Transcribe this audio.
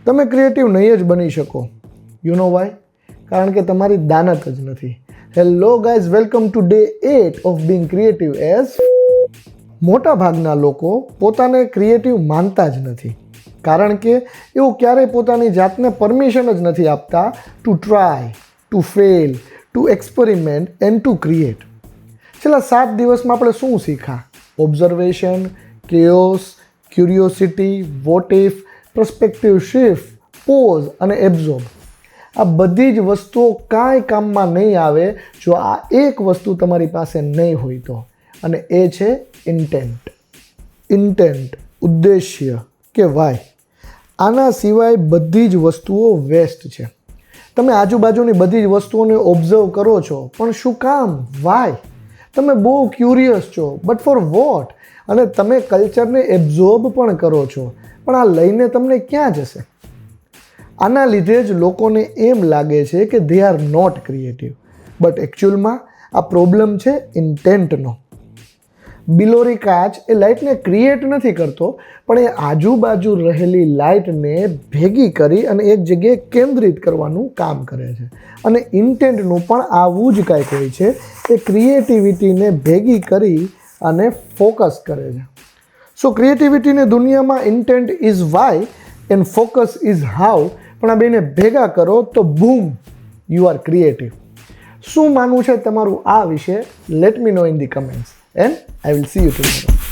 તમે ક્રિએટિવ નહીં જ બની શકો. You know why? કારણ કે તમારી દાનત જ નથી. Hello guys, welcome to day 8 of being creative as. મોટા ભાગના લોકો પોતાને ક્રિએટિવ માનતા જ નથી, કારણ કે એવું ક્યારેય પોતાની જાતને પરમિશન જ નથી આપતા to try, to fail, to experiment and to create. છેલ્લા 7 દિવસમાં આપણે શું શીખ્યા? Observation, chaos, curiosity, what if, perspective shift, pause અને એબ્ઝોર્બ. આ બધી જ વસ્તુઓ કાંઈ કામમાં નહીં આવે જો આ એક વસ્તુ તમારી પાસે નહીં હોય તો, અને એ છે ઇન્ટેન્ટ. ઇન્ટેન્ટ, ઉદ્દેશ્ય કે વાય. આના સિવાય બધી જ વસ્તુઓ વેસ્ટ છે. તમે આજુબાજુની બધી જ વસ્તુઓને ઓબ્ઝર્વ કરો છો, પણ શું કામ? વાય? તમે બહુ ક્યુરિયસ છો, બટ ફોર વોટ? અને તમે કલ્ચરને એબ્ઝોર્બ પણ કરો છો, પણ આ લઈને તમને ક્યાં જશે? આના લીધે જ લોકોને એમ લાગે છે કે they are not creative, but એકચ્યુઅલમાં આ પ્રોબ્લેમ છે ઇન્ટેન્ટનો. બિલોરી કાચ એ લાઇટને ક્રિએટ નથી કરતો, પણ એ આજુબાજુ રહેલી લાઇટને ભેગી કરી અને એક જગ્યાએ કેન્દ્રિત કરવાનું કામ કરે છે. અને ઇન્ટેન્ટનું પણ આવું જ કાંઈક હોય છે. એ ક્રિએટિવિટીને ભેગી કરી અને ફોકસ કરે છે. સો ક્રિએટિવિટીની દુનિયામાં intent is why and focus is how, પણ આ બેને ભેગા કરો તો બૂમ, યુ આર ક્રિએટિવ. શું માનવું છે તમારું આ વિશે? Let me no in the comments and I will see you tomorrow.